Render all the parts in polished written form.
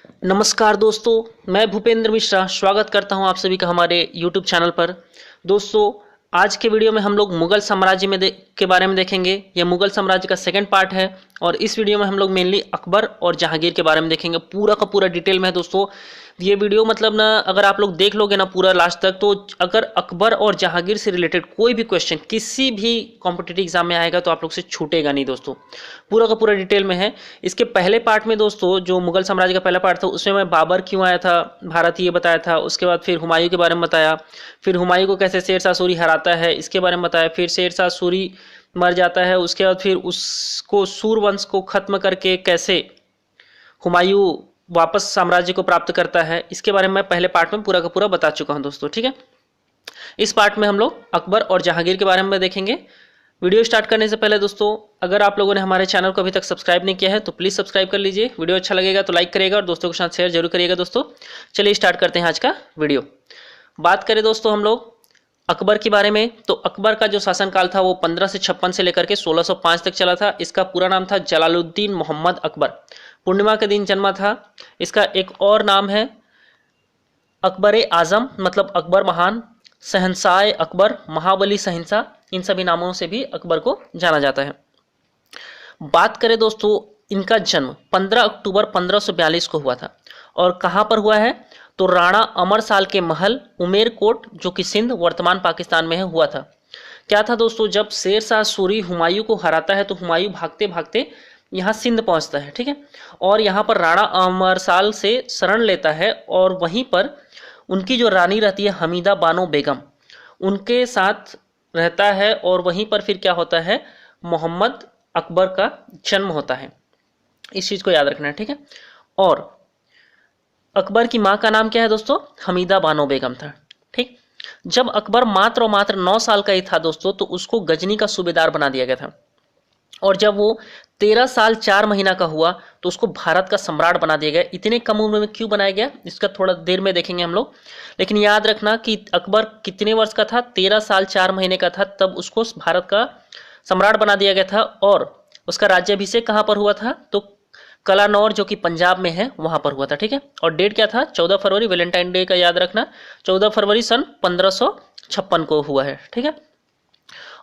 नमस्कार दोस्तों, मैं भूपेंद्र मिश्रा स्वागत करता हूं आप सभी का हमारे YouTube चैनल पर। दोस्तों, आज के वीडियो में हम लोग मुगल साम्राज्य के बारे में देखेंगे। यह मुगल साम्राज्य का सेकंड पार्ट है और इस वीडियो में हम लोग मेनली अकबर और जहांगीर के बारे में देखेंगे। पूरा का पूरा डिटेल में है दोस्तों। ये वीडियो मतलब ना, अगर आप लोग देख लोगे ना पूरा लास्ट तक, तो अगर अकबर और जहांगीर से रिलेटेड कोई भी क्वेश्चन किसी भी कॉम्पिटिटिव एग्जाम में आएगा तो आप लोग से छूटेगा नहीं दोस्तों। पूरा का पूरा डिटेल में है। इसके पहले पार्ट में दोस्तों, जो मुगल साम्राज्य का पहला पार्ट था, उसमें मैं बाबर क्यों आया था भारत ये बताया था। उसके बाद फिर हुमायूं के बारे में बताया, फिर हुमायूं को कैसे शेर शाह सूरी हराता है इसके बारे में बताया, फिर शेर शाह सूरी मर जाता है, उसके बाद फिर उसको सूरवंश को खत्म करके कैसे हुमायूं वापस साम्राज्य को प्राप्त करता है, इसके बारे में मैं पहले पार्ट में पूरा का पूरा बता चुका हूं दोस्तों। ठीक है, इस पार्ट में हम लोग अकबर और जहांगीर के बारे में देखेंगे। वीडियो स्टार्ट करने से पहले दोस्तों, अगर आप लोगों ने हमारे चैनल को अभी तक सब्सक्राइब नहीं किया है तो प्लीज़ सब्सक्राइब कर लीजिए। वीडियो अच्छा लगेगा तो लाइक करिएगा और दोस्तों के साथ शेयर जरूर करिएगा दोस्तों। चलिए स्टार्ट करते हैं आज का वीडियो। बात करें दोस्तों हम लोग अकबर के बारे में, तो अकबर का जो शासनकाल था वो 1556 से लेकर के 1605 तक चला था। इसका पूरा नाम था जलालुद्दीन मोहम्मद अकबर। पूर्णिमा के दिन जन्मा था। इसका एक और नाम है अकबर आजम, मतलब अकबर महान, शहंशाह अकबर, महाबली शहंशाह, इन सभी नामों से भी अकबर को जाना जाता है। बात करें दोस्तों, इनका जन्म 15 अक्टूबर 1542 को हुआ था। और कहाँ पर हुआ है, तो राणा अमर साल के महल उमेरकोट, जो कि सिंध वर्तमान पाकिस्तान में है, हुआ था। क्या था दोस्तों, जब शेर शाह सूरी हुमायूं को हराता है तो हुमायूं भागते भागते यहाँ सिंध पहुंचता है। ठीक है, और यहाँ पर राणा अमर साल से शरण लेता है और वहीं पर उनकी जो रानी रहती है हमीदा बानो बेगम, उनके साथ रहता है। और वहीं पर फिर क्या होता है, मोहम्मद अकबर का जन्म होता है। इस चीज को याद रखना है। ठीक है, और अकबर की माँ का नाम क्या है दोस्तों, हमीदा बानो बेगम था। ठीक, जब अकबर मात्र और मात्र 9 साल का ही था दोस्तों, तो उसको गजनी का सूबेदार बना दिया गया था। और जब वो 13 साल 4 महीना का हुआ तो उसको भारत का सम्राट बना दिया गया। इतने कम उम्र में क्यों बनाया गया, इसका थोड़ा देर में देखेंगे हम लोग। लेकिन याद रखना कि अकबर कितने वर्ष का था, 13 साल 4 महीने का था, तब उसको भारत का सम्राट बना दिया गया था। और उसका राज्याभिषेक कहाँ पर हुआ था, तो कलानौर, जो कि पंजाब में है, वहां पर हुआ था। ठीक है, और डेट क्या था, 14 फरवरी, वैलेंटाइन डे का याद रखना, 14 फरवरी सन 1556 को हुआ है। ठीक है,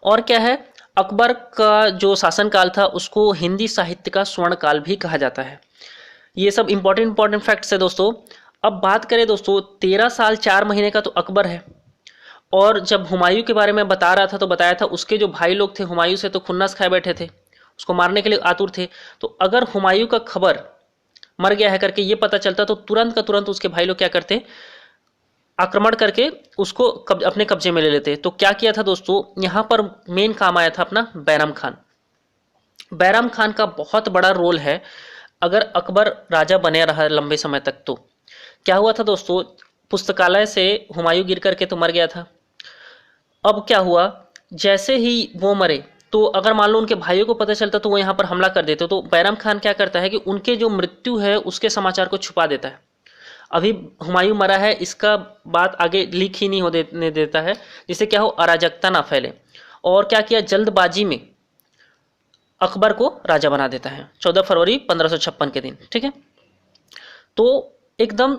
और क्या है, अकबर का जो शासनकाल था उसको हिंदी साहित्य का स्वर्ण काल भी कहा जाता है। ये सब इंपॉर्टेंट फैक्ट्स है दोस्तों। अब बात करें दोस्तों, 13 साल 4 महीने का तो अकबर है। और जब हुमायूं के बारे में बता रहा था तो बताया था उसके जो भाई लोग थे हुमायूं से तो खुन्नस खाए बैठे थे, उसको मारने के लिए आतुर थे। तो अगर हुमायूं का खबर मर गया है करके ये पता चलता तो तुरंत का तुरंत उसके भाई लोग क्या करते, आक्रमण करके उसको अपने कब्जे में ले लेते। तो क्या किया था दोस्तों, यहां पर मेन काम आया था अपना बैरम खान। बैरम खान का बहुत बड़ा रोल है। अगर अकबर राजा बने रहा लंबे समय तक तो क्या हुआ था दोस्तों, पुस्तकालय से हुमायूं गिर करके तो मर गया था। अब क्या हुआ, जैसे ही वो मरे तो अगर मान लो उनके भाइयों को पता चलता तो वो यहाँ पर हमला कर देते। तो बैरम खान क्या करता है कि उनके जो मृत्यु है उसके समाचार को छुपा देता है। अभी हुमायूं मरा है इसका बात आगे लीक ही नहीं होने देता है, जिससे क्या हो, अराजकता ना फैले। और क्या किया, जल्दबाजी में अकबर को राजा बना देता है 14 फरवरी 1556 के दिन। ठीक है, तो एकदम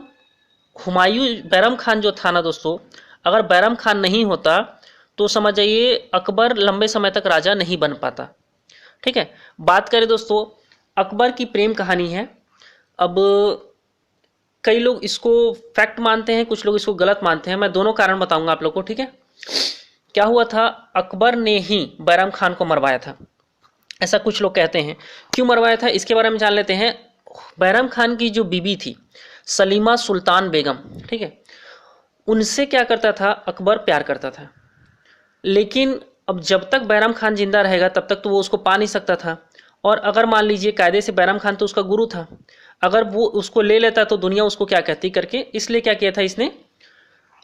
हुमायूं, बैरम खान जो था ना दोस्तों, अगर बैरम खान नहीं होता तो समझ जाइए अकबर लंबे समय तक राजा नहीं बन पाता। ठीक है, बात करें दोस्तों अकबर की प्रेम कहानी है। अब कई लोग इसको फैक्ट मानते हैं, कुछ लोग इसको गलत मानते हैं। मैं दोनों कारण बताऊंगा आप लोग को। ठीक है, क्या हुआ था, अकबर ने ही बैरम खान को मरवाया था, ऐसा कुछ लोग कहते हैं। क्यों मरवाया था इसके बारे में जान लेते हैं। बैरम खान की जो बीबी थी सलीमा सुल्तान बेगम, ठीक है, उनसे क्या करता था, अकबर प्यार करता था। लेकिन अब जब तक बैरम खान जिंदा रहेगा तब तक तो वो उसको पा नहीं सकता था। और अगर मान लीजिए कायदे से बैरम खान तो उसका गुरु था, अगर वो उसको ले लेता तो दुनिया उसको क्या कहती करके, इसलिए क्या किया था, इसने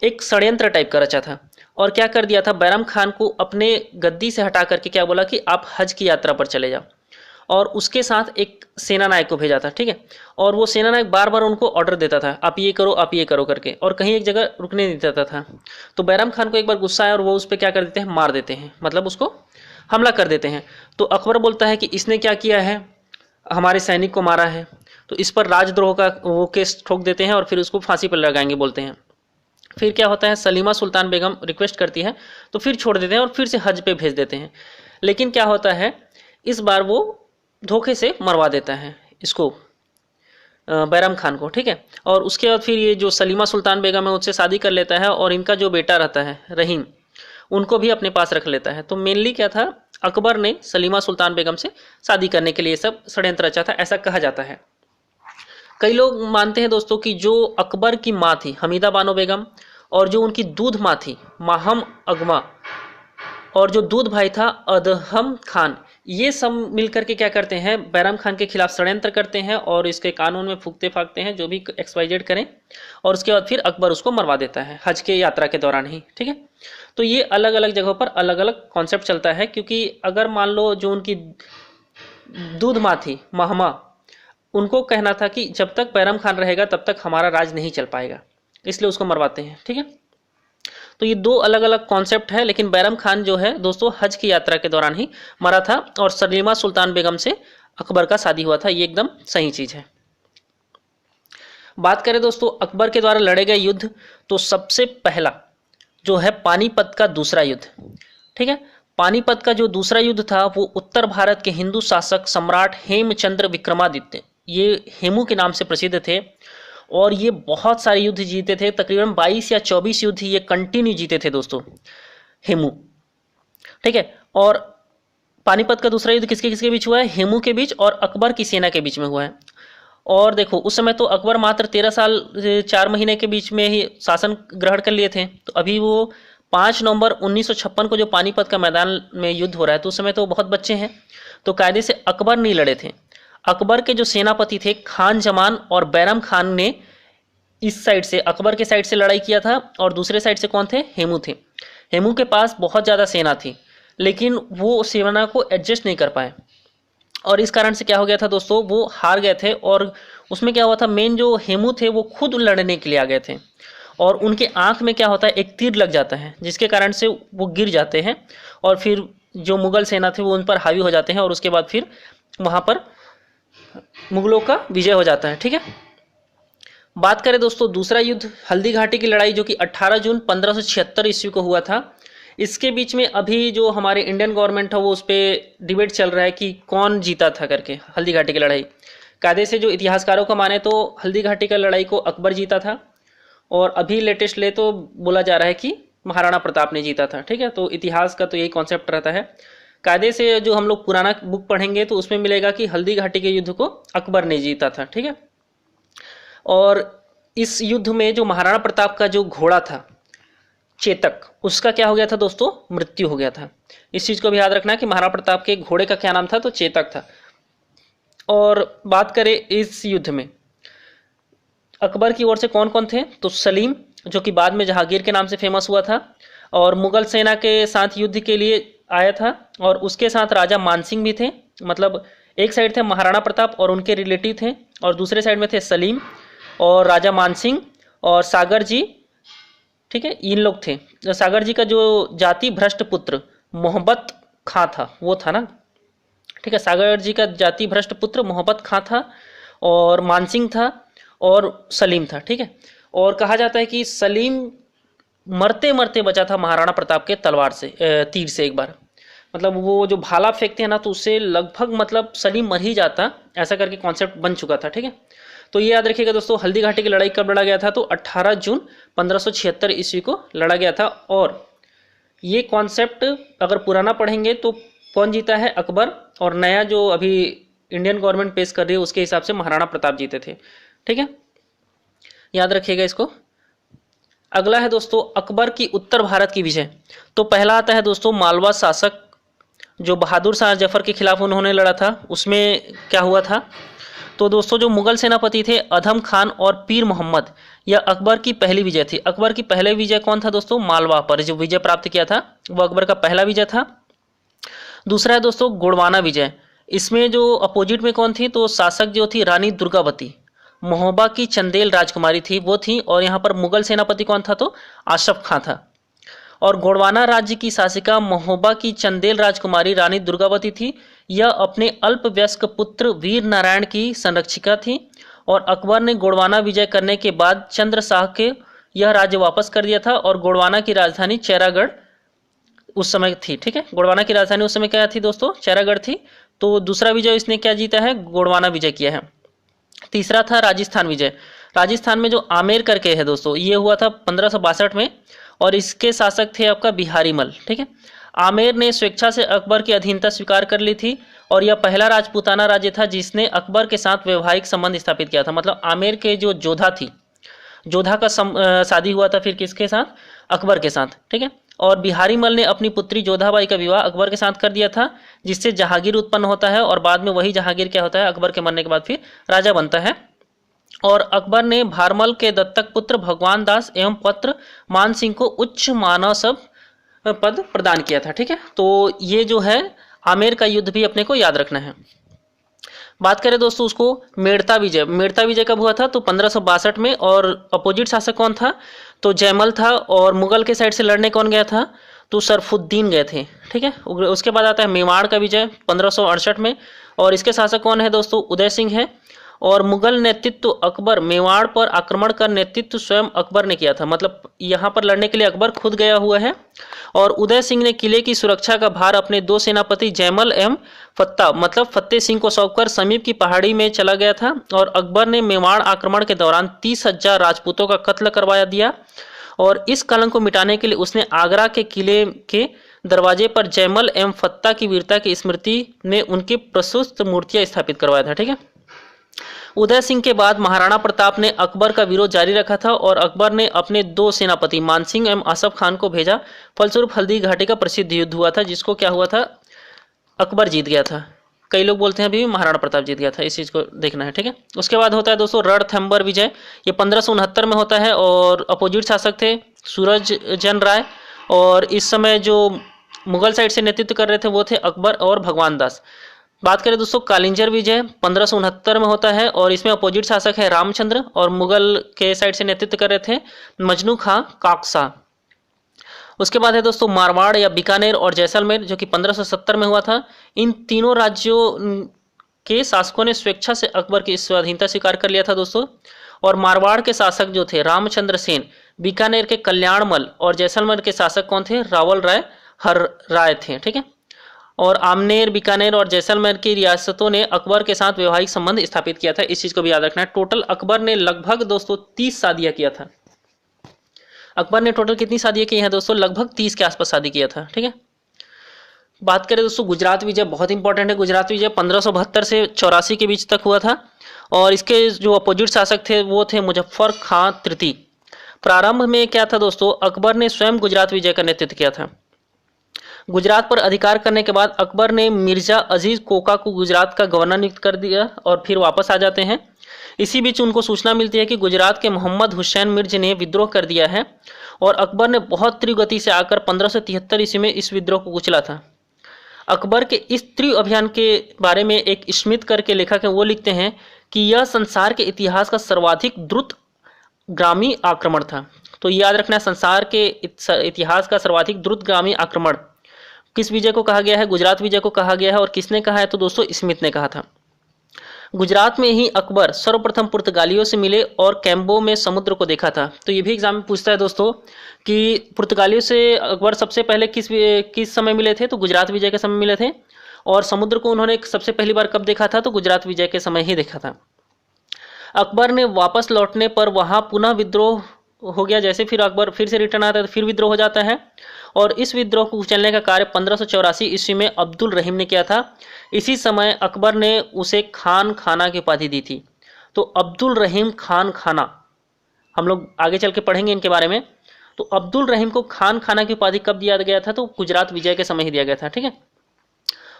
एक षड्यंत्र टाइप का रचा था। और क्या कर दिया था, बैरम खान को अपने गद्दी से हटा करके क्या बोला कि आप हज की यात्रा पर चले जाओ। और उसके साथ एक सेना नायक को भेजा था। ठीक है, और वो सेना नायक बार बार उनको ऑर्डर देता था, आप ये करो आप ये करो करके, और कहीं एक जगह रुकने नहीं देता था। तो बैरम खान को एक बार गुस्सा आया और वो उस पर क्या कर देते हैं, मार देते हैं, मतलब उसको हमला कर देते हैं। तो अकबर बोलता है कि इसने क्या किया है, हमारे सैनिक को मारा है। तो इस पर राजद्रोह का वो केस ठोक देते हैं और फिर उसको फांसी पर लगाएंगे बोलते हैं। फिर क्या होता है, सलीमा सुल्तान बेगम रिक्वेस्ट करती है तो फिर छोड़ देते हैं और फिर से हज पे भेज देते हैं। लेकिन क्या होता है, इस बार वो धोखे से मरवा देता है इसको, बैरम खान को, ठीक है। और उसके बाद फिर ये जो सलीमा सुल्तान बेगम है उससे शादी कर लेता है और इनका जो बेटा रहता है रहीम, उनको भी अपने पास रख लेता है। तो मेनली क्या था, अकबर ने सलीमा सुल्तान बेगम से शादी करने के लिए सब षड्यंत्र रचा था, ऐसा कहा जाता है। कई लोग मानते हैं दोस्तों कि जो अकबर की माँ थी हमीदा बानो बेगम और जो उनकी दूध माँ थी माहम अगमा और जो दूध भाई था अदहम खान, ये सब मिलकर के क्या करते हैं, बैरम खान के खिलाफ षड्यंत्र करते हैं और इसके कानून में फूकते फाकते हैं जो भी XYZ करें, और उसके बाद फिर अकबर उसको मरवा देता है हज के यात्रा के दौरान ही, ठीक है। तो ये अलग अलग जगहों पर अलग अलग कॉन्सेप्ट चलता है, क्योंकि अगर मान लो जो उनकी दूध माँ थी महमा, उनको कहना था कि जब तक बैरम खान रहेगा तब तक हमारा राज नहीं चल पाएगा, इसलिए उसको मरवाते हैं, ठीक है। तो ये दो अलग अलग कॉन्सेप्ट है, लेकिन बैरम खान जो है दोस्तों हज की यात्रा के दौरान ही मरा था और सलीमा सुल्तान बेगम से अकबर का शादी हुआ था, ये एकदम सही चीज है। बात करें दोस्तों अकबर के द्वारा लड़े गए युद्ध, तो सबसे पहला जो है पानीपत का दूसरा युद्ध, ठीक है। पानीपत का जो दूसरा युद्ध था वो उत्तर भारत के हिंदू शासक सम्राट हेमचंद्र विक्रमादित्य, ये हेमू के नाम से प्रसिद्ध थे और ये बहुत सारे युद्ध जीते थे, तकरीबन 22 या 24 युद्ध ये कंटिन्यू जीते थे दोस्तों हेमू, ठीक है। और पानीपत का दूसरा युद्ध किसके किसके बीच हुआ है, हेमू के बीच और अकबर की सेना के बीच में हुआ है। और देखो उस समय तो अकबर मात्र 13 साल 4 महीने के बीच में ही शासन ग्रहण कर लिए थे, तो अभी वो 5 नवंबर 1956 को जो पानीपत का मैदान में युद्ध हो रहा है तो उस समय तो बहुत बच्चे हैं, तो कायदे से अकबर नहीं लड़े थे। अकबर के जो सेनापति थे खान जमान और बैरम खान ने इस साइड से अकबर के साइड से लड़ाई किया था और दूसरे साइड से कौन थे, हेमू थे। हेमू के पास बहुत ज़्यादा सेना थी लेकिन वो सेना को एडजस्ट नहीं कर पाए और इस कारण से क्या हो गया था दोस्तों, वो हार गए थे। और उसमें क्या हुआ था, मेन जो हेमू थे वो खुद लड़ने के लिए आ गए थे और उनके आंख में क्या होता है, एक तीर लग जाता है जिसके कारण से वो गिर जाते हैं और फिर जो मुगल सेना थी वो उन पर हावी हो जाते हैं और उसके बाद फिर वहाँ पर मुगलों का विजय हो जाता है, ठीक है। बात करें दोस्तों दूसरा युद्ध हल्दी घाटी की लड़ाई, जो कि 18 जून 1576 ईस्वी को हुआ था। इसके बीच में अभी जो हमारे इंडियन गवर्नमेंट है वो उस पर डिबेट चल रहा है कि कौन जीता था करके हल्दी घाटी की लड़ाई। कायदे से जो इतिहासकारों का माने तो हल्दी घाटी की लड़ाई को अकबर जीता था और अभी लेटेस्ट ले तो बोला जा रहा है कि महाराणा प्रताप ने जीता था, ठीक है। तो इतिहास का तो यही कॉन्सेप्ट रहता है। कायदे से जो हम लोग पुराना बुक पढ़ेंगे तो उसमें मिलेगा कि हल्दी घाटी के युद्ध को अकबर ने जीता था, ठीक है। और इस युद्ध में जो महाराणा प्रताप का जो घोड़ा था चेतक, उसका क्या हो गया था दोस्तों, मृत्यु हो गया था। इस चीज को भी याद रखना कि महाराणा प्रताप के घोड़े का क्या नाम था, तो चेतक था। और बात करें इस युद्ध में अकबर की ओर से कौन कौन थे, तो सलीम जो कि बाद में जहांगीर के नाम से फेमस हुआ था और मुगल सेना के साथ युद्ध के लिए आया था और उसके साथ राजा मानसिंह भी थे। मतलब एक साइड थे महाराणा प्रताप और उनके रिलेटिव थे और दूसरे साइड में थे सलीम और राजा मानसिंह और सागर जी, ठीक है, इन लोग थे। सागर जी का जो जाति भ्रष्ट पुत्र मोहब्बत खां था वो था ना, ठीक है। सागर जी का जाति भ्रष्ट पुत्र मोहब्बत खां था और मानसिंह था और सलीम था, ठीक है। और कहा जाता है कि सलीम मरते मरते बचा था महाराणा प्रताप के तलवार से, तीर से एक बार। मतलब वो जो भाला फेंकते हैं ना तो उससे लगभग मतलब सलीम मर ही जाता, ऐसा करके कॉन्सेप्ट बन चुका था, ठीक है। तो ये याद रखिएगा दोस्तों हल्दी घाटी की लड़ाई कब लड़ा गया था, तो 18 जून 1576 ईस्वी को लड़ा गया था। और ये कॉन्सेप्ट अगर पुराना पढ़ेंगे तो कौन जीता है, अकबर, और नया जो अभी इंडियन गवर्नमेंट पेश कर रही है उसके हिसाब से महाराणा प्रताप जीते थे, ठीक है। याद रखिएगा इसको। अगला है दोस्तों अकबर की उत्तर भारत की विजय। तो पहला आता है दोस्तों मालवा शासक जो बहादुर शाह जफर के खिलाफ उन्होंने लड़ा था, उसमें क्या हुआ था, तो दोस्तों जो मुगल सेनापति थे अधम खान और पीर मोहम्मद, यह अकबर की पहली विजय थी। अकबर की पहले विजय कौन था दोस्तों, मालवा पर जो विजय प्राप्त किया था वो अकबर का पहला विजय था। दूसरा है दोस्तों गोड़वाना विजय। इसमें जो अपोजिट में कौन थी, तो शासक जो थी रानी दुर्गावती, महोबा की चंदेल राजकुमारी थी वो थी, और यहाँ पर मुगल सेनापति कौन था, तो आशफ खां था। और गोड़वाना राज्य की शासिका महोबा की चंदेल राजकुमारी रानी दुर्गावती थी। यह अपने अल्पवयस्क पुत्र वीर नारायण की संरक्षिका थी और अकबर ने गोंडवाना विजय करने के बाद चंद्र शाह के यह राज्य वापस कर दिया था और गोंडवाना की राजधानी चैरागढ़ उस समय थी। ठीक है, गोंडवाना की राजधानी उस समय क्या थी दोस्तों? चैरागढ़ थी। तो दूसरा विजय इसने क्या जीता है? गोंडवाना विजय किया है। तीसरा था राजस्थान विजय। राजस्थान में जो आमेर करके है दोस्तों, ये हुआ था 1562 में और इसके शासक थे आपका बिहारी मल। ठीक है, आमेर ने स्वेच्छा से अकबर की अधीनता स्वीकार कर ली थी और यह पहला राजपूताना राज्य था जिसने अकबर के साथ वैवाहिक संबंध स्थापित किया था। मतलब आमेर के जो जोधा थी, जोधा का शादी हुआ था फिर किसके साथ? अकबर के साथ। ठीक है, और बिहारी मल ने अपनी पुत्री जोधाबाई का विवाह अकबर के साथ कर दिया था जिससे जहांगीर उत्पन्न होता है और बाद में वही जहांगीर क्या होता है? अकबर के मरने के बाद फिर राजा बनता है। और अकबर ने भारमल के दत्तक पुत्र भगवान दास एवं पुत्र मान सिंह को उच्च मानसब पद प्रदान किया था। ठीक है, तो ये जो है आमेर का युद्ध भी अपने को याद रखना है। बात करें दोस्तों उसको मेड़ता विजय। मेड़ता विजय कब हुआ था? तो 1562 में। और अपोजिट शासक कौन था? तो जयमल था। और मुगल के साइड से लड़ने कौन गया था? तो सरफुद्दीन गए थे। ठीक है, उसके बाद आता है मेवाड़ का विजय 1568 में और इसके शासक कौन है दोस्तों? उदय सिंह है। और मुगल नेतृत्व अकबर मेवाड़ पर आक्रमण का नेतृत्व स्वयं अकबर ने किया था। मतलब यहाँ पर लड़ने के लिए अकबर खुद गया हुआ है और उदय सिंह ने किले की सुरक्षा का भार अपने दो सेनापति जयमल एवं फत्ता मतलब फतेह सिंह को सौंपकर समीप की पहाड़ी में चला गया था। और अकबर ने मेवाड़ आक्रमण के दौरान 30,000 राजपूतों का कत्ल करवाया दिया और इस कलंक को मिटाने के लिए उसने आगरा के किले के दरवाजे पर जयमल एवं फत्ता की वीरता की स्मृति में उनकी प्रशस्त मूर्तियां स्थापित करवाया था। ठीक है, उदय सिंह के बाद महाराणा प्रताप ने अकबर का विरोध जारी रखा था और अकबर ने अपने दो सेनापति मानसिंह एवं असफ खान को भेजा। फलस्वरूप हल्दी घाटी का प्रसिद्ध युद्ध हुआ था जिसको क्या हुआ था? अकबर जीत गया था। कई लोग बोलते हैं अभी महाराणा प्रताप जीत गया था, इस चीज को देखना है। ठीक है, उसके बाद होता है दोस्तों रणथंभौर विजय। ये 1569 में होता है और अपोजिट शासक थे सूरजजन राय और इस समय जो मुगल साइड से नेतृत्व कर रहे थे वो थे अकबर और भगवान दास। बात करें दोस्तों कालिंजर विजय 1569 में होता है और इसमें अपोजिट शासक है रामचंद्र और मुगल के साइड से नेतृत्व कर रहे थे मजनू खां काकसा। उसके बाद है दोस्तों मारवाड़ या बीकानेर और जैसलमेर जो कि 1570 में हुआ था। इन तीनों राज्यों के शासकों ने स्वेच्छा से अकबर की स्वाधीनता स्वीकार कर लिया था दोस्तों। और मारवाड़ के शासक जो थे रामचंद्र सेन, बीकानेर के कल्याणमल और जैसलमेर के शासक कौन थे? रावल राय हर राय थे। ठीक है, और आमनेर बीकानेर और जैसलमेर की रियासतों ने अकबर के साथ वैवाहिक संबंध स्थापित किया था। इस चीज को भी याद रखना है। टोटल अकबर ने लगभग दोस्तों 30 शादियां किया था। अकबर ने टोटल कितनी शादियां की हैं दोस्तों? लगभग 30 के आसपास शादी किया था। ठीक है, बात करें दोस्तों गुजरात विजय, बहुत इंपॉर्टेंट है। गुजरात विजय 1572 से 84 के बीच तक हुआ था और इसके जो अपोजिट शासक थे वो थे मुजफ्फर खां तृतीय। प्रारंभ में क्या था दोस्तों? अकबर ने स्वयं गुजरात विजय का नेतृत्व किया था। गुजरात पर अधिकार करने के बाद अकबर ने मिर्जा अजीज कोका को गुजरात का गवर्नर नियुक्त कर दिया और फिर वापस आ जाते हैं। इसी बीच उनको सूचना मिलती है कि गुजरात के मोहम्मद हुसैन मिर्ज ने विद्रोह कर दिया है और अकबर ने बहुत तीव्र गति से आकर 1573 ईस्वी में इस विद्रोह को कुचला था। अकबर के इस तीव्र अभियान के बारे में एक स्मिथ करके लेखक है वो लिखते हैं कि यह संसार के इतिहास का सर्वाधिक द्रुतगामी आक्रमण था। तो याद रखना, संसार के इतिहास का सर्वाधिक द्रुतगामी आक्रमण किस विजय को कहा गया है? गुजरात विजय को कहा गया है। और किसने कहा है? तो दोस्तों स्मिथ ने कहा था। गुजरात में ही अकबर सर्वप्रथम पुर्तगालियों से मिले और कैम्बो में समुद्र को देखा था। तो ये भी एग्जाम में पूछता है दोस्तों कि पुर्तगालियों से अकबर सबसे पहले किस समय मिले थे? तो गुजरात विजय के समय मिले थे। और समुद्र को उन्होंने सबसे पहली बार कब देखा था? तो गुजरात विजय के समय ही देखा था। अकबर ने वापस लौटने पर वहां पुनः विद्रोह हो गया। जैसे फिर अकबर फिर से रिटर्न आता है तो फिर विद्रोह हो जाता है और इस विद्रोह को कुचलने का कार्य 1584 ईस्वी में अब्दुल रहीम ने किया था। इसी समय अकबर ने उसे खान खाना की उपाधि दी थी। तो अब्दुल रहीम खान खाना हम लोग आगे चल के पढ़ेंगे इनके बारे में। तो अब्दुल रहीम को खान खाना की उपाधि कब दिया गया था? तो गुजरात विजय के समय ही दिया गया था। ठीक है,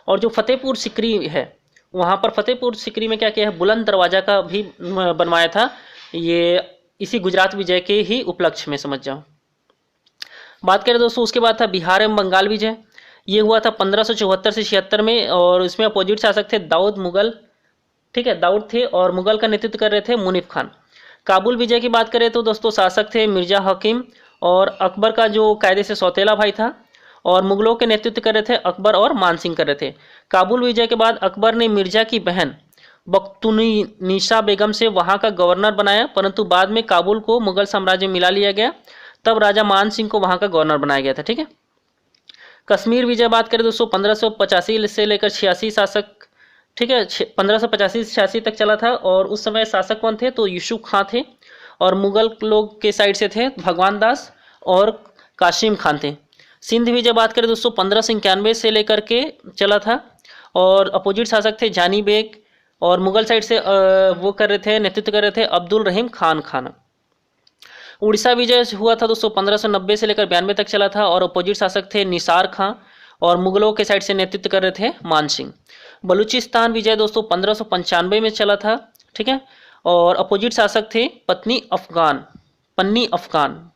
और जो फतेहपुर सिकरी है वहां पर फतेहपुर सिकरी में क्या किया है? बुलंद दरवाजा का भी बनवाया था। ये इसी गुजरात विजय के ही उपलक्ष्य में समझ जाओ। बात करें दोस्तों उसके बाद था बिहार एवं बंगाल विजय। ये हुआ था 1574 से 76 में और इसमें अपोजिट शासक थे दाऊद मुगल। ठीक है, दाऊद थे और मुगल का नेतृत्व कर रहे थे मुनीफ खान। काबुल विजय की बात करें तो दोस्तों शासक थे मिर्जा हकीम और अकबर का जो कायदे से सौतेला भाई था। और मुगलों के नेतृत्व कर रहे थे अकबर और मानसिंह कर रहे थे। काबुल विजय के बाद अकबर ने मिर्जा की बहन बख्तुन्निसा बेगम से वहां का गवर्नर बनाया, परंतु बाद में काबुल को मुगल साम्राज्य में मिला लिया गया, तब राजा मान सिंह को वहां का गवर्नर बनाया गया था। ठीक है। कश्मीर विजय बात करें दोस्तों 1585 से लेकर 86 शासक, ठीक है, 1585 से 86 तक चला था। और उस समय शासक कौन थे तो यूसुफ खां थे, और मुगल लोग के साइड से थे भगवान दास और कासिम खान थे। सिंध विजय बात करें दोस्तों 1591 से लेकर के चला था, और अपोजिट शासक थे जानी बेग, और मुगल साइड से वो कर रहे थे, नेतृत्व कर रहे थे अब्दुल रहीम खान। उड़ीसा विजय हुआ था दोस्तों 1590 से लेकर 92 तक चला था, और अपोजिट शासक थे निसार खां, और मुगलों के साइड से नेतृत्व कर रहे थे मान सिंह। बलूचिस्तान विजय दोस्तों 1595 में चला था। ठीक है। और अपोजिट शासक थे पन्नी अफगान,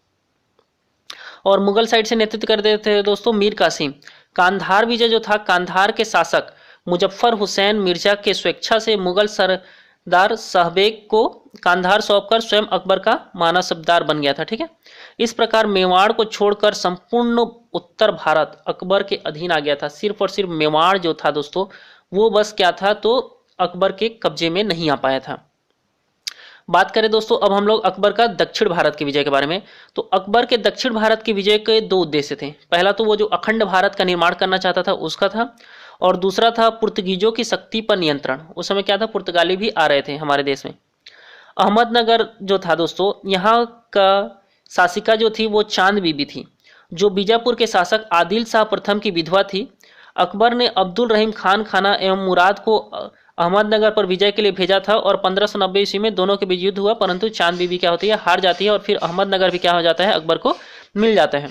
और मुगल साइड से नेतृत्व कर रहे थे दोस्तों मीर कासिम। कांधार विजय जो था, कांधार के शासक मुजफ्फर हुसैन मिर्जा के स्वेच्छा से मुगल सरदार शाहबेग को कांधार सौंपकर स्वयं अकबर का मानसबदार बन गया था। ठीक है। इस प्रकार मेवाड़ को छोड़कर संपूर्ण उत्तर भारत अकबर के अधीन आ गया था। सिर्फ और सिर्फ मेवाड़ जो था दोस्तों वो बस क्या था तो अकबर के कब्जे में नहीं आ पाया था। बात करें दोस्तों अब हम लोग अकबर का दक्षिण भारत के विजय के बारे में, तो अकबर के दक्षिण भारत के विजय के दो उद्देश्य थे। पहला तो वो जो अखंड भारत का निर्माण करना चाहता था उसका था, और दूसरा था पुर्तगीजों की शक्ति पर नियंत्रण। उस समय क्या था, पुर्तगाली भी आ रहे थे हमारे देश में। अहमदनगर जो था दोस्तों, यहाँ का शासिका जो थी वो चांद बीबी थी, जो बीजापुर के शासक आदिल शाह प्रथम की विधवा थी। अकबर ने अब्दुल रहीम खाना एवं मुराद को अहमदनगर पर विजय के लिए भेजा था, और 1590 ईस्वी में दोनों के बीच युद्ध हुआ, परंतु चांद बीबी क्या होती है, हार जाती है, और फिर अहमदनगर भी क्या हो जाता है, अकबर को मिल जाता है।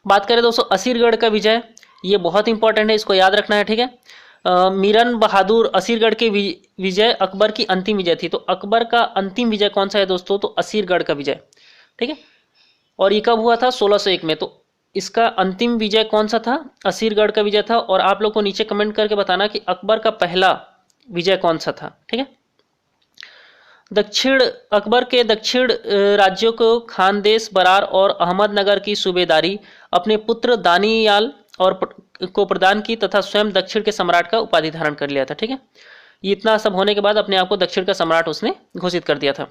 बात करें दोस्तों असीरगढ़ का विजय, ये बहुत इंपॉर्टेंट है, इसको याद रखना है। ठीक है। मीरन बहादुर असीरगढ़ के विजय अकबर की अंतिम विजय थी। तो अकबर का अंतिम विजय कौन सा है दोस्तों, तो असीरगढ़ का विजय। ठीक है। और ये कब हुआ था, 1601 में। तो इसका अंतिम विजय कौन सा था, असीरगढ़ का विजय था। और आप लोग को नीचे कमेंट करके बताना कि अकबर का पहला विजय कौन सा था। ठीक है। अकबर के दक्षिण राज्यों को खानदेश, बरार और अहमदनगर की सूबेदारी अपने पुत्र दानियाल और को प्रदान की, तथा स्वयं दक्षिण के सम्राट का उपाधि धारण कर लिया था। ठीक है। ये इतना सब होने के बाद अपने आप को दक्षिण का सम्राट उसने घोषित कर दिया था।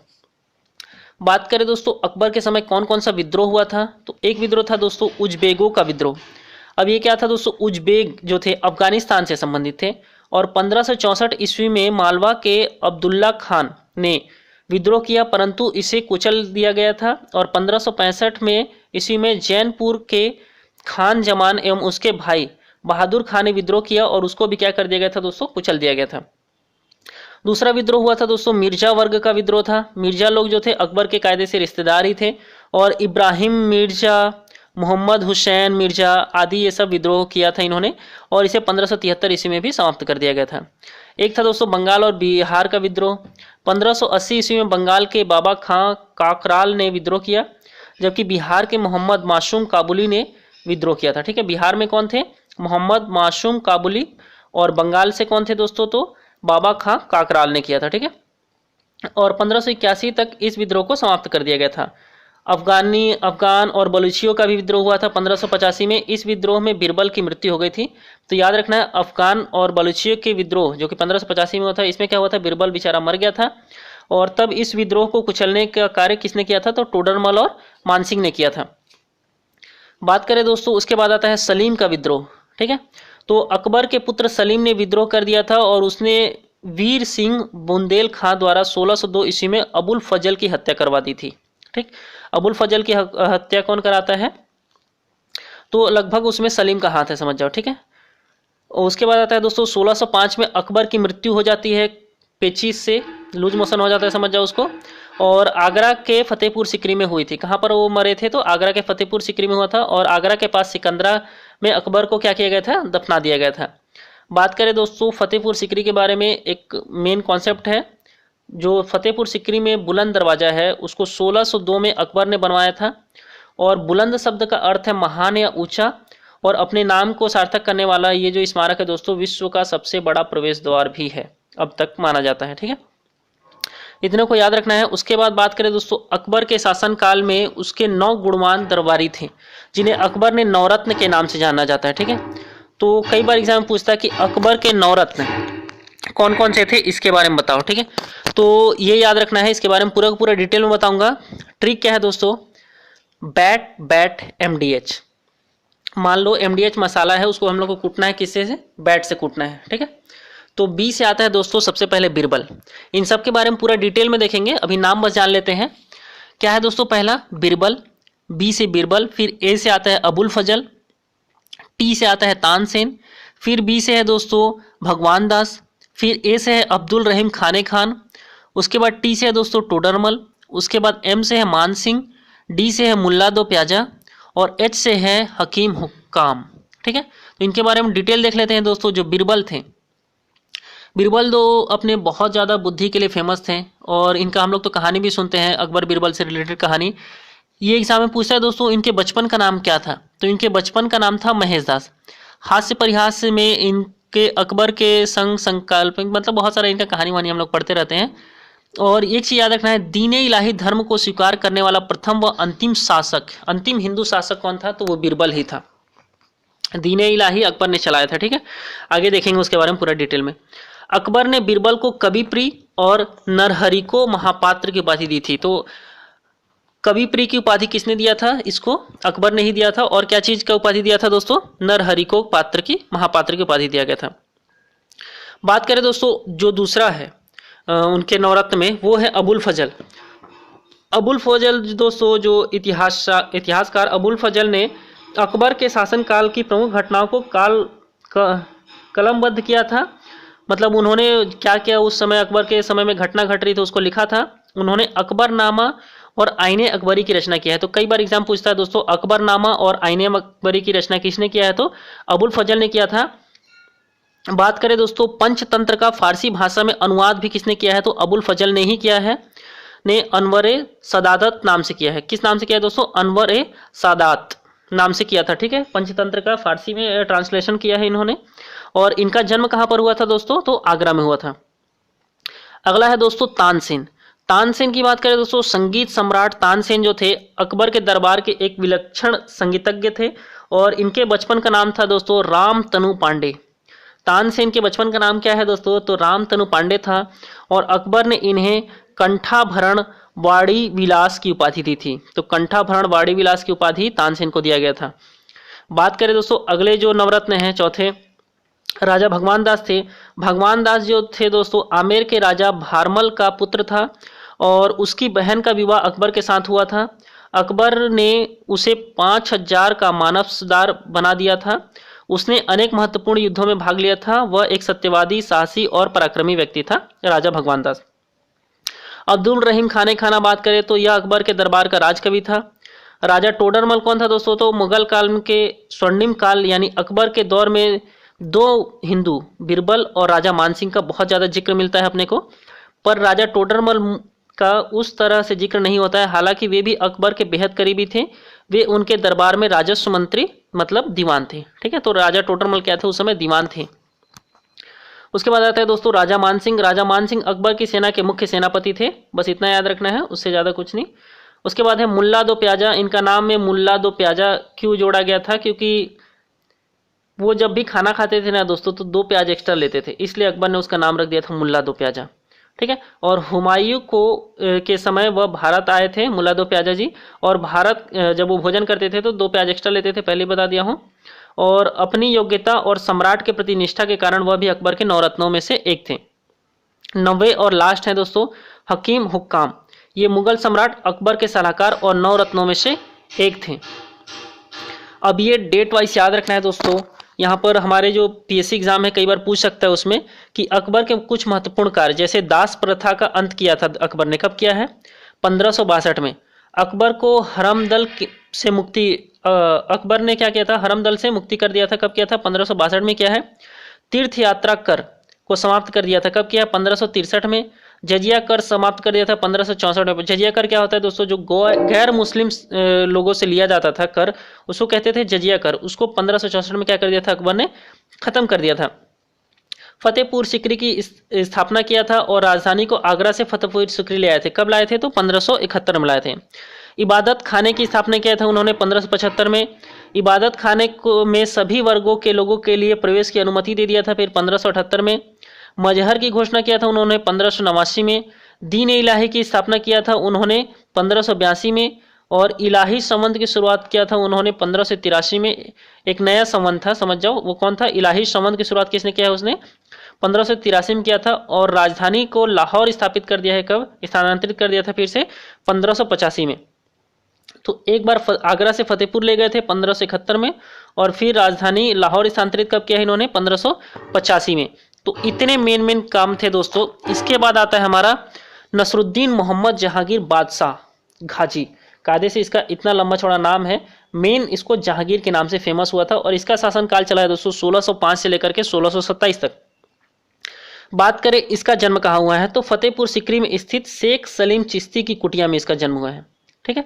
बात करें दोस्तों अकबर के समय कौन कौन सा विद्रोह हुआ था, तो एक विद्रोह था दोस्तों उज्बेगों का विद्रोह। अब ये क्या था दोस्तों, उज्बेग जो थे अफगानिस्तान से संबंधित थे, और 1564 ईस्वी में मालवा के अब्दुल्ला खान ने विद्रोह किया, परंतु इसे कुचल दिया गया था। और 1565 में ईस्वी में जैनपुर के खान जमान एवं उसके भाई बहादुर खान ने विद्रोह किया, और उसको भी क्या कर दिया गया था दोस्तों, कुचल दिया गया था। दूसरा विद्रोह हुआ था दोस्तों मिर्जा वर्ग का विद्रोह था। मिर्जा लोग जो थे अकबर के कायदे से रिश्तेदार ही थे, और इब्राहिम मिर्जा, मोहम्मद हुसैन मिर्जा आदि ये सब विद्रोह किया था इन्होंने, और इसे 1573 ईस्वी में भी समाप्त कर दिया गया था। एक था दोस्तों बंगाल और बिहार का विद्रोह। 1580 ईस्वी में बंगाल के बाबा खां काकराल ने विद्रोह किया, जबकि बिहार के मोहम्मद मासूम काबुली ने विद्रोह किया था। ठीक है। बिहार में कौन थे, मोहम्मद मासूम काबुली, और बंगाल से कौन थे दोस्तों, तो बाबा खां काकराल ने किया था। ठीक है। और 1581 तक इस विद्रोह को समाप्त कर दिया गया था। अफगान और बलूचियों का भी विद्रोह हुआ था 1585 में। इस विद्रोह में बिरबल की मृत्यु हो गई थी। तो याद रखना है अफगान और बलूचियों के विद्रोह जो कि 1585 में हुआ था, इसमें क्या हुआ था, बिरबल बेचारा मर गया था, और तब इस विद्रोह को कुचलने का कार्य किसने किया था, तो टोडरमल और मानसिंह ने किया था। बात करें दोस्तों उसके बाद आता है सलीम का विद्रोह। ठीक है। तो अकबर के पुत्र सलीम ने विद्रोह कर दिया था, और उसने वीर सिंह बुंदेल खां द्वारा 1602 ईस्वी में अबुल फजल की हत्या करवा दी थी। ठीक। अबुल फजल की हत्या कौन कराता है, तो लगभग उसमें सलीम का हाथ है, समझ जाओ। ठीक है। और उसके बाद आता है दोस्तों 1605 में अकबर की मृत्यु हो जाती है, पेचिस से लूज मोशन हो जाता है, समझ जाओ उसको। और आगरा के फतेहपुर सिकरी में हुई थी। कहाँ पर वो मरे थे, तो आगरा के फतेहपुर सिकरी में हुआ था, और आगरा के पास सिकंदरा में अकबर को क्या किया गया था, दफना दिया गया था। बात करें दोस्तों फतेहपुर सिकरी के बारे में, एक मेन कॉन्सेप्ट है, जो फतेहपुर सिकरी में बुलंद दरवाजा है उसको 1602 में अकबर ने बनवाया था, और बुलंद शब्द का अर्थ है महान या ऊंचा, और अपने नाम को सार्थक करने वाला ये जो स्मारक है दोस्तों विश्व का सबसे बड़ा प्रवेश द्वार भी है, अब तक माना जाता है। ठीक है। इतने को याद रखना है। उसके बाद बात करें दोस्तों, अकबर के शासनकाल में उसके 9 गुणवान दरबारी थे जिन्हें अकबर ने नवरत्न के नाम से जाना जाता है। ठीक है, तो कई बार एग्जाम में पूछता है कि अकबर के नवरत्न कौन कौन से थे, इसके बारे में बताओ। ठीक है, तो ये याद रखना है, इसके बारे में पूरा डिटेल में बताऊंगा। ट्रिक क्या है दोस्तों, बैट बैट MDH। मान लो MDH मसाला है, उसको हम लोग को कूटना है, किससे से, बैट से कूटना है। ठीक है, तो बी से आता है दोस्तों सबसे पहले बिरबल। इन सब के बारे में पूरा डिटेल में देखेंगे, अभी नाम बस जान लेते हैं। क्या है दोस्तों, पहला बिरबल, बी से बिरबल, फिर ए से आता है अबुल फजल, टी से आता है तानसेन, फिर बी से है दोस्तों भगवान दास, फिर ए से है अब्दुल रहीम खाने खान, उसके बाद टी से है दोस्तों टोडरमल, उसके बाद एम से है मान सिंह, डी से है मुल्ला दो प्याजा और एच से है हकीम हुक्काम। ठीक है, तो इनके बारे में डिटेल देख लेते हैं दोस्तों। जो बिरबल थे, बिरबल दो अपने बहुत ज़्यादा बुद्धि के लिए फेमस थे और इनका हम लोग तो कहानी भी सुनते हैं, अकबर बिरबल से रिलेटेड कहानी। ये एग्जाम में पूछता है दोस्तों इनके बचपन का नाम क्या था, तो इनके बचपन का नाम था महेश दास। हास्य परिहास में इनके अकबर के संग संकल्प, मतलब बहुत सारा इनका कहानी वानी हम लोग पढ़ते रहते हैं। और एक चीज़ याद रखना है, दीन इलाही धर्म को स्वीकार करने वाला प्रथम व अंतिम शासक, अंतिम हिंदू शासक कौन था, तो वो बिरबल ही था। दीन इलाही अकबर ने चलाया था। ठीक है, आगे देखेंगे उसके बारे में पूरा डिटेल में। अकबर ने बिरबल को कविप्रिय और नरहरि को महापात्र की उपाधि दी थी। तो कविप्रिय की उपाधि किसने दिया था, इसको अकबर ने ही दिया था। और क्या चीज का उपाधि दिया था दोस्तों, नरहरि को पात्र की, महापात्र की उपाधि दिया गया था। बात करें दोस्तों जो दूसरा है उनके नवरत्न में, वो है अबुल फजल। अबुल फजल दोस्तों जो इतिहासकार अबुल फजल ने अकबर के शासनकाल की प्रमुख घटनाओं को कलमबद्ध किया था। मतलब उन्होंने क्या किया, उस समय अकबर के समय में घटना घट रही थी उसको लिखा था। उन्होंने अकबरनामा और आईने अकबरी की रचना किया है। तो कई बार एग्जाम पूछता है दोस्तों अकबरनामा और आईने अकबरी की रचना किसने किया है, तो अबुल फजल ने किया था। बात करें दोस्तों पंचतंत्र का फारसी भाषा में अनुवाद भी किसने किया है, तो अबुल फजल ने ही किया है, ने अनवर सादात नाम से किया है। किस नाम से किया है दोस्तों, अनवर सादात नाम से किया था। ठीक है, पंचतंत्र का फारसी में ट्रांसलेशन किया है इन्होंने। और इनका जन्म कहां पर हुआ था दोस्तों, तो आगरा में हुआ था। अगला है दोस्तों तानसेन। तानसेन की बात करें दोस्तों, संगीत सम्राट तानसेन जो थे अकबर के दरबार के एक विलक्षण संगीतज्ञ थे और इनके बचपन का नाम था दोस्तों राम तनु पांडे। तानसेन के बचपन का नाम क्या है दोस्तों, तो राम तनु पांडे था। और अकबर ने इन्हें कंठाभरण वाड़ी विलास की उपाधि दी थी। तो कंठाभरण वाड़ी विलास की उपाधि तानसेन को दिया गया था। बात करें दोस्तों अगले जो नवरत्न हैं चौथे, राजा भगवान दास थे। भगवान दास जो थे दोस्तों आमेर के राजा भारमल का पुत्र था और उसकी बहन का विवाह अकबर के साथ हुआ था। अकबर ने उसे 5000 का मानसदार बना दिया था। उसने अनेक महत्वपूर्ण युद्धों में भाग लिया था। वह एक सत्यवादी, साहसी और पराक्रमी व्यक्ति था, राजा भगवान दास। अब्दुल रहीम खाने खाना बात करें तो यह अकबर के दरबार का राजकवि था। राजा टोडरमल कौन था दोस्तों, तो मुगल काल के स्वर्णिम काल यानी अकबर के दौर में दो हिंदू, बिरबल और राजा मानसिंह का बहुत ज़्यादा जिक्र मिलता है अपने को, पर राजा टोडरमल का उस तरह से जिक्र नहीं होता है। हालांकि वे भी अकबर के बेहद करीबी थे। वे उनके दरबार में राजस्व मंत्री मतलब दीवान थे। ठीक है, तो राजा टोडरमल क्या थे, उस समय दीवान थे। उसके बाद आता है दोस्तों राजा मानसिंह। राजा मानसिंह अकबर की सेना के मुख्य सेनापति थे। बस इतना याद रखना है, उससे ज़्यादा कुछ नहीं। उसके बाद है मुल्ला दो प्याजा। इनका नाम में मुल्ला दो प्याजा क्यों जोड़ा गया था, क्योंकि वो जब भी खाना खाते थे ना दोस्तों तो 2 प्याज एक्स्ट्रा लेते थे, इसलिए अकबर ने उसका नाम रख दिया था मुल्ला दो प्याजा। ठीक है, और हुमायूं को के समय वह भारत आए थे मुल्ला दो प्याजा जी, और भारत जब वो भोजन करते थे तो 2 प्याज एक्स्ट्रा लेते थे, पहले बता दिया हूँ। और अपनी योग्यता और सम्राट के प्रति निष्ठा के कारण वह भी अकबर के 9 रत्नों में से एक थे। 9वें और लास्ट है दोस्तों हकीम हुक्काम। ये मुगल सम्राट अकबर के सलाहकार और 9 रत्नों में से एक थे। अब ये डेट वाइज याद रखना है दोस्तों। यहाँ पर हमारे जो पीएससी एग्जाम है कई बार पूछ सकता है उसमें कि अकबर के कुछ महत्वपूर्ण कार्य, जैसे दास प्रथा का अंत किया था अकबर ने, कब किया है, 1562 में। अकबर को हरमदल से मुक्ति, अकबर ने क्या किया था, हरमदल से मुक्ति कर दिया था, कब किया था, 1562 में किया है। तीर्थ यात्रा कर को समाप्त कर दिया था, कब किया, 1563 में। जजिया कर समाप्त कर दिया था 1564 में। जजिया कर क्या होता है दोस्तों, जो गैर मुस्लिम लोगों से लिया जाता था कर, उसको कहते थे जजिया कर। उसको 1564 में क्या कर दिया था अकबर ने, खत्म कर दिया था। फतेहपुर सिकरी की स्थापना किया था और राजधानी को आगरा से फतेहपुर सिकरी ले आए थे। कब लाए थे? तो 1571 में लाए थे। इबादत खाने की स्थापना किया था उन्होंने 1575 में। इबादत खाने को में सभी वर्गों के लोगों के लिए प्रवेश की अनुमति दे दिया था फिर 1578 में। मजहर की घोषणा किया था उन्होंने 1589 में। दीन इलाही की स्थापना किया था उन्होंने 1582 में। और इलाही संवत की शुरुआत किया था उन्होंने 1583 में। एक नया संवत था, समझ जाओ वो कौन था। इलाही संवत की शुरुआत किसने किया है? उसने 1583 में किया था। और राजधानी को लाहौर स्थापित कर दिया है। कब स्थानांतरित कर दिया था? फिर से 1585 में। तो एक बार आगरा से फतेहपुर ले गए थे 1571 में, और फिर राजधानी लाहौर स्थानांतरित कब किया है इन्होंने? 1585 में। तो इतने मेन काम थे दोस्तों। इसके बाद आता है हमारा नसरुद्दीन मोहम्मद जहांगीर बादशाह गाजी। कायदे से इसका इतना लंबा चौड़ा नाम है, मेन इसको जहांगीर के नाम से फेमस हुआ था। और इसका शासनकाल चला है दोस्तों 1605 से लेकर के 1627 तक। बात करें इसका जन्म कहाँ हुआ है, तो फतेहपुर सिकरी में स्थित शेख सलीम चिश्ती की कुटिया में इसका जन्म हुआ है। ठीक है।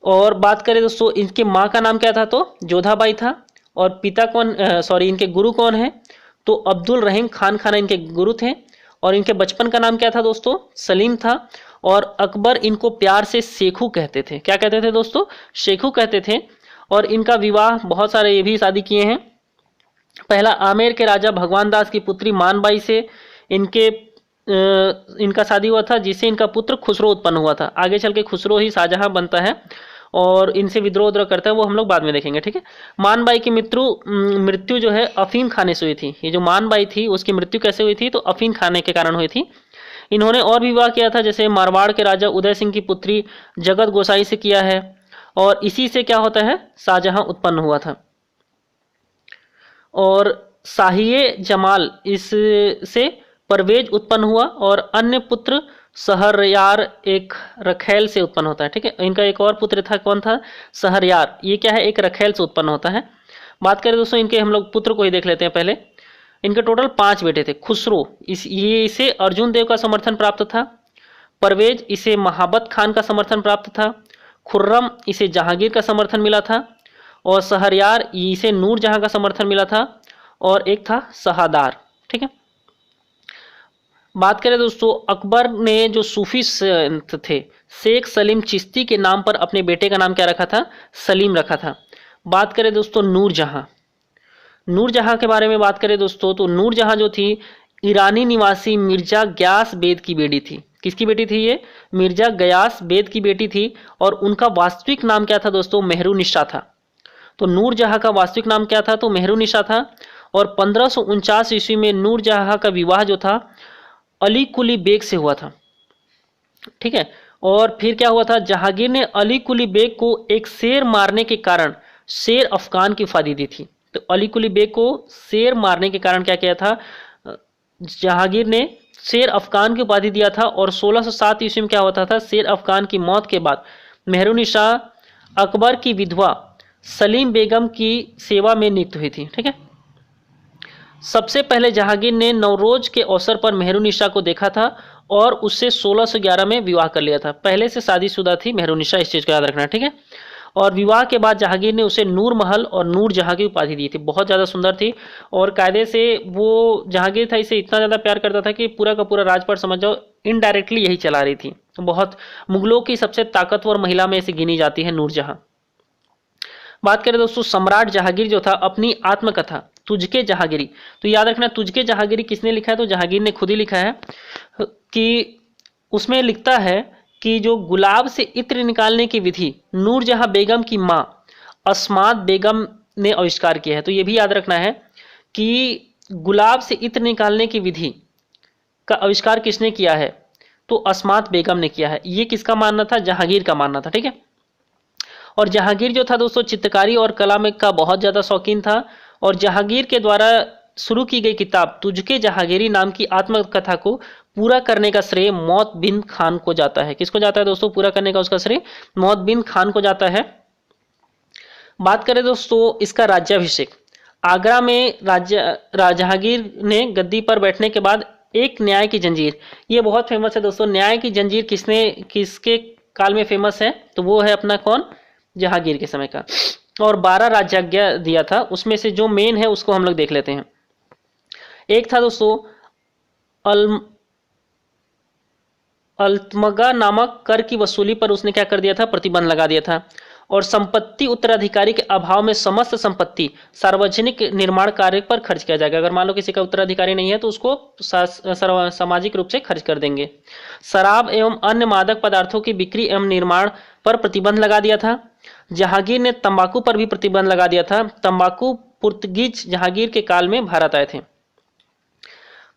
और बात करें दोस्तों इनके माँ का नाम क्या था, तो जोधाबाई था। और पिता कौन, इनके गुरु कौन है, तो अब्दुल रहीम खान खाना इनके गुरु थे। और इनके बचपन का नाम क्या था दोस्तों? सलीम था। और अकबर इनको प्यार से शेखू कहते थे। क्या कहते थे दोस्तों? शेखू कहते थे। और इनका विवाह बहुत सारे ये भी शादी किए हैं। पहला आमेर के राजा भगवान दास की पुत्री मानबाई से इनका शादी हुआ था, जिससे इनका पुत्र खुसरो उत्पन्न हुआ था। आगे चल के खुसरो ही शाहजहां बनता है और इनसे विद्रोह करता है, वो हम लोग बाद में देखेंगे। ठीक है। मानबाई की मृत्यु जो है अफीम खाने से हुई थी। ये जो मानबाई थी उसकी मृत्यु कैसे हुई थी, तो अफीम खाने के कारण हुई थी। इन्होंने और भी विवाह किया था, जैसे मारवाड़ के राजा उदय सिंह की पुत्री जगत गोसाई से किया है। और इसी से क्या होता है, शाहजहां उत्पन्न हुआ था। और शाहिए जमाल इससे परवेज उत्पन्न हुआ। और अन्य पुत्र सहरयार एक रखेल से उत्पन्न होता है। ठीक है। इनका एक और पुत्र था, कौन था? सहरयार। ये क्या है, एक रखेल से उत्पन्न होता है। बात करें दोस्तों इनके, हम लोग पुत्र को ही देख लेते हैं पहले। इनके टोटल 5 बेटे थे। खुसरो इसे अर्जुन देव का समर्थन प्राप्त था। परवेज इसे महाबत खान का समर्थन प्राप्त था। खुर्रम इसे जहांगीर का समर्थन मिला था। और सहरयार इसे नूर जहां का समर्थन मिला था। और एक था सहादार। ठीक है। बात करें दोस्तों अकबर ने जो सूफी संत थे शेख सलीम चिश्ती के नाम पर अपने बेटे का नाम क्या रखा था? सलीम रखा था। बात करें दोस्तों नूरजहां के बारे में बात करें दोस्तों, तो नूरजहां जो थी ईरानी निवासी मिर्जा गयास बेद की बेटी थी। किसकी बेटी थी ये? मिर्जा गयास बेद की बेटी थी। और उनका वास्तविक नाम क्या था दोस्तों? मेहरुनिशा था। तो नूरजहां का वास्तविक नाम क्या था? तो मेहरुनिशा था। और 1549 ईस्वी में नूरजहां का विवाह जो था अली कुली बेग से हुआ था। ठीक है। और फिर क्या हुआ था, जहांगीर ने अली कुली बेग को एक शेर मारने के कारण शेर अफगान की उपाधि दी थी। तो अली कुली बेग को शेर मारने के कारण क्या किया था, जहांगीर ने शेर अफगान की उपाधि दिया था। और 1607 ईस्वी में क्या होता था, शेर अफगान की मौत के बाद मेहरुनिशा अकबर की विधवा सलीम बेगम की सेवा में नियुक्त हुई थी। ठीक है। सबसे पहले जहांगीर ने नवरोज के अवसर पर मेहरुनिशा को देखा था और उससे 1611 में विवाह कर लिया था। पहले से शादीशुदा थी मेहरुनिशा, इस चीज को याद रखना। ठीक है। और विवाह के बाद जहांगीर ने उसे नूर महल और नूर जहां की उपाधि दी थी। बहुत ज़्यादा सुंदर थी। और कायदे से वो जहांगीर था इसे इतना ज़्यादा प्यार करता था कि पूरा का पूरा राजपाट समझ जाओ इनडायरेक्टली यही चला रही थी। बहुत मुगलों की सबसे ताकतवर महिला में से गिनी जाती है नूरजहां। बात करें दोस्तों सम्राट जहांगीर जो था अपनी आत्मकथा तुझके जहांगीरी, तो याद रखना तुझके जहांगीरी किसने लिखा है, तो जहांगीर ने खुद ही लिखा है। कि उसमें लिखता है कि जो गुलाब से इत्र निकालने की विधि नूरजहां बेगम की मां अस्मात बेगम ने आविष्कार किया है। तो यह भी याद रखना है कि गुलाब से इत्र निकालने की विधि का आविष्कार किसने किया है, तो अस्मात बेगम ने किया है। यह किसका मानना था, जहांगीर का मानना था। ठीक है। और जहांगीर जो था दोस्तों चित्रकारी और कला में का बहुत ज्यादा शौकीन था। और जहांगीर के द्वारा शुरू की गई किताब तुझके जहांगीरी नाम की आत्मकथा को पूरा करने का श्रेय मौत बिन खान को जाता है। किसको जाता है दोस्तों, पूरा करने का उसका श्रेय मौत बिन खान को जाता है। बात करें दोस्तों इसका राज्याभिषेक, आगरा में जहांगीर ने गद्दी पर बैठने के बाद एक न्याय की जंजीर, ये बहुत फेमस है दोस्तों। न्याय की जंजीर किसके काल में फेमस है, तो वो है अपना कौन, जहांगीर के समय का। और 12 राज्याज्ञा दिया था, उसमें से जो मेन है उसको हम लोग देख लेते हैं। एक था दोस्तों अल्तमगा नामक कर की वसूली पर उसने क्या कर दिया था, प्रतिबंध लगा दिया था। और संपत्ति उत्तराधिकारी के अभाव में समस्त संपत्ति सार्वजनिक निर्माण कार्य पर खर्च किया जाएगा। अगर मान लो किसी का उत्तराधिकारी नहीं है तो उसको सामाजिक रूप से खर्च कर देंगे। शराब एवं अन्य मादक पदार्थों की बिक्री एवं निर्माण पर प्रतिबंध लगा दिया था। जहांगीर ने तंबाकू पर भी प्रतिबंध लगा दिया था। तंबाकू पुर्तगीज जहांगीर के काल में भारत आए थे।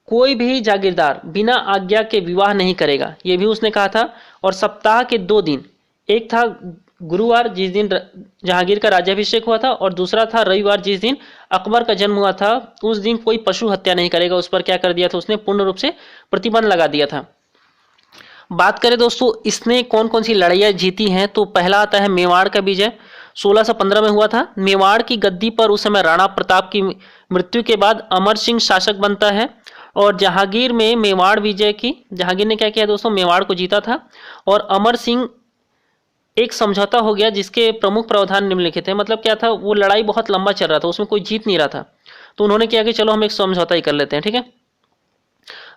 कोई भी जागीरदार बिना आज्ञा के विवाह नहीं करेगा, यह भी उसने कहा था। और सप्ताह के 2 दिन, एक था गुरुवार जिस दिन जहांगीर का राज्याभिषेक हुआ था, और दूसरा था रविवार जिस दिन अकबर का जन्म हुआ था, उस दिन कोई पशु हत्या नहीं करेगा। उस पर क्या कर दिया था उसने, पूर्ण रूप से प्रतिबंध लगा दिया था। बात करें दोस्तों इसने कौन कौन सी लड़ाइयाँ जीती हैं, तो पहला आता है मेवाड़ का विजय, 1615 में हुआ था। मेवाड़ की गद्दी पर उस समय राणा प्रताप की मृत्यु के बाद अमर सिंह शासक बनता है। और जहांगीर में मेवाड़ विजय की, जहांगीर ने क्या किया दोस्तों, मेवाड़ को जीता था। और अमर सिंह एक समझौता हो गया जिसके प्रमुख प्रावधान निम्नलिखित है। मतलब क्या था, वो लड़ाई बहुत लंबा चल रहा था, उसमें कोई जीत नहीं रहा था, तो उन्होंने किया कि चलो हम एक समझौता ही कर लेते हैं, ठीक है।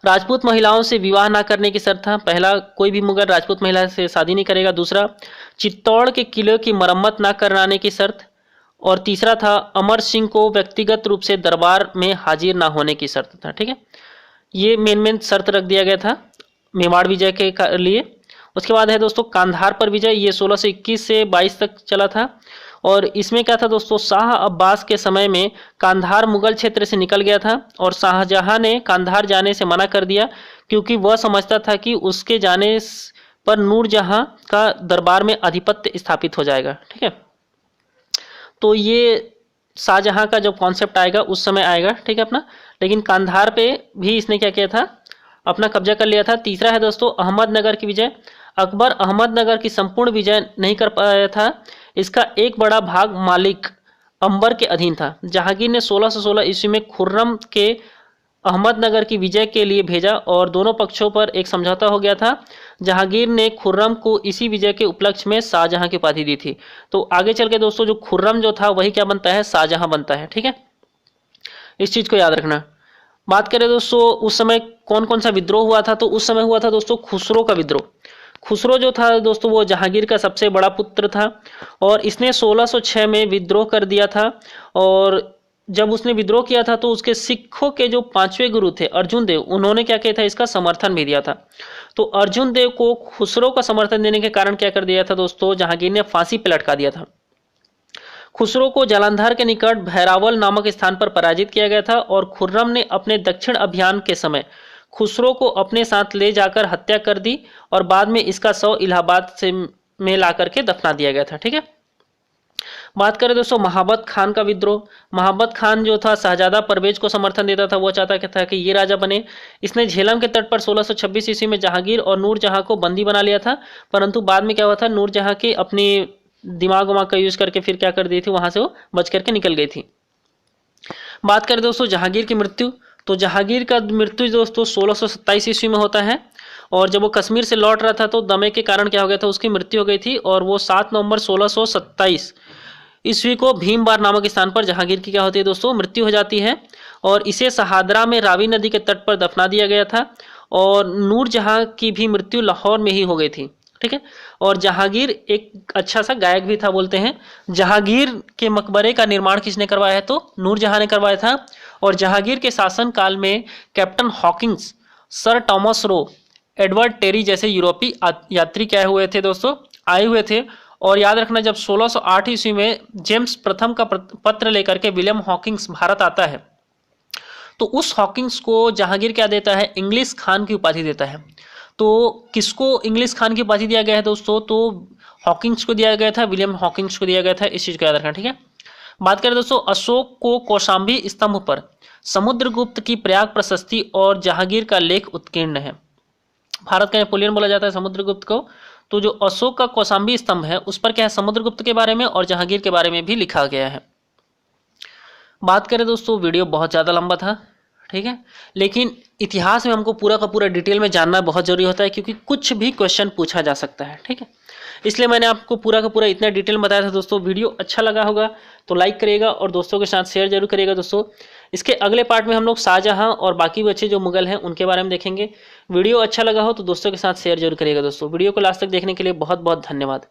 राजपूत महिलाओं से विवाह ना करने की शर्त था। पहला, कोई भी मुगल राजपूत महिला से शादी नहीं करेगा। दूसरा, चित्तौड़ के किले की मरम्मत ना कराने की शर्त। और तीसरा था, अमर सिंह को व्यक्तिगत रूप से दरबार में हाजिर ना होने की शर्त था, ठीक है। ये मेन शर्त रख दिया गया था मेवाड़ विजय के लिए। उसके बाद है दोस्तों कांधार पर विजय, ये 1621 से 22 तक चला था। और इसमें क्या था दोस्तों, शाह अब्बास के समय में कांधार मुगल क्षेत्र से निकल गया था और शाहजहां ने कांधार जाने से मना कर दिया, क्योंकि वह समझता था कि उसके जाने पर नूरजहां का दरबार में आधिपत्य स्थापित हो जाएगा, ठीक है। तो ये शाहजहां का जब कॉन्सेप्ट आएगा उस समय आएगा, ठीक है अपना। लेकिन कांधार पे भी इसने क्या किया था, अपना कब्जा कर लिया था। तीसरा है दोस्तों अहमदनगर की विजय। अकबर अहमदनगर की संपूर्ण विजय नहीं कर पाया था, इसका एक बड़ा भाग मालिक अंबर के अधीन था। जहांगीर ने 1616 ईस्वी में खुर्रम के अहमदनगर की विजय के लिए भेजा और दोनों पक्षों पर एक समझौता हो गया था। जहांगीर ने खुर्रम को इसी विजय के उपलक्ष्य में शाहजहां की उपाधि दी थी। तो आगे चल के दोस्तों जो खुर्रम जो था वही क्या बनता है, शाहजहां बनता है, ठीक है। इस चीज को याद रखना। बात करें दोस्तों उस समय कौन कौन सा विद्रोह हुआ था, तो उस समय हुआ था दोस्तों खुसरो का विद्रोह। खुसरो जो था दोस्तों वो जहांगीर का सबसे बड़ा पुत्र था और इसने 1606 में विद्रोह कर दिया था। और जब उसने विद्रोह किया था तो उसके सिखों के जो 5वें गुरु थे अर्जुन देव, उन्होंने क्या किया था, इसका समर्थन भी दिया था। तो अर्जुन देव को खुसरो का समर्थन देने के कारण क्या कर दिया था दोस्तों, जहांगीर ने फांसी पे लटका दिया था। खुसरो को जालंधर के निकट भैरावल नामक स्थान पर पराजित किया गया था और खुर्रम ने अपने दक्षिण अभियान के समय खुसरो को अपने साथ ले जाकर हत्या कर दी और बाद में इसका शव इलाहाबाद से में ला करके दफना दिया गया था, ठीक है। बात करें दोस्तों महाबत खान का विद्रोह। महाबत खान जो था शहजादा परवेज को समर्थन देता था, वो चाहता था कि ये राजा बने। इसने झेलम के तट पर 1626 ईस्वी में जहांगीर और नूरजहां को बंदी बना लिया था, परंतु बाद में क्या हुआ था, नूरजहां की अपनी दिमाग उमाग का यूज करके फिर क्या कर दी थी, वहां से वो बच करके निकल गई थी। बात करें दोस्तों जहांगीर की मृत्यु, तो जहांगीर का मृत्यु दोस्तों 1627 ईस्वी में होता है और जब वो कश्मीर से लौट रहा था तो दमे के कारण क्या हो गया था, उसकी मृत्यु हो गई थी। और वो 7 नवंबर 1627 ईस्वी को भीमबार नामक स्थान पर जहांगीर की क्या होती है दोस्तों, मृत्यु हो जाती है। और इसे सहादरा में रावी नदी के तट पर दफना दिया गया था। और नूरजहां की भी मृत्यु लाहौर में ही हो गई थी, ठीक है। और जहांगीर एक अच्छा सा गायक भी था, बोलते हैं। जहांगीर के मकबरे का निर्माण किसने करवाया है, तो नूरजहां ने करवाया था। और जहांगीर के शासन काल में captain Hawkins, sir Thomas Roe, Edward Terry जैसे यूरोपीय यात्री क्या हुए थे दोस्तों, आए हुए थे। और याद रखना जब 1608 ईस्वी में जेम्स प्रथम का पत्र लेकर के विलियम हॉकिंस भारत आता है तो उस हॉकिंस को जहांगीर क्या देता है, इंग्लिश खान की उपाधि देता है। तो किसको इंग्लिश खान की उपाधि दिया गया है दोस्तों, तो हॉकिंस को दिया गया था, विलियम हॉकिंस को दिया गया था। इस चीज को याद रखना, ठीक है। बात करें दोस्तों अशोक को कौशाम्बी स्तंभ पर समुद्रगुप्त की प्रयाग प्रशस्ति और जहांगीर का लेख उत्कीर्ण है। भारत का नेपोलियन बोला जाता है समुद्रगुप्त को। तो जो अशोक का कौशाम्बी स्तंभ है उस पर क्या है, समुद्रगुप्त के बारे में और जहांगीर के बारे में भी लिखा गया है। बात करें दोस्तों वीडियो बहुत ज़्यादा लंबा था, ठीक है, लेकिन इतिहास में हमको पूरा का पूरा डिटेल में जानना बहुत जरूरी होता है क्योंकि कुछ भी क्वेश्चन पूछा जा सकता है, ठीक है। इसलिए मैंने आपको पूरा का पूरा इतना डिटेल में बताया था दोस्तों। वीडियो अच्छा लगा होगा तो लाइक करिएगा और दोस्तों के साथ शेयर जरूर करिएगा दोस्तों। इसके अगले पार्ट में हम लोग शाहजहां और बाकी बचे जो मुगल हैं उनके बारे में देखेंगे। वीडियो अच्छा लगा हो तो दोस्तों के साथ शेयर जरूर करिएगा। दोस्तों वीडियो को लास्ट तक देखने के लिए बहुत बहुत धन्यवाद।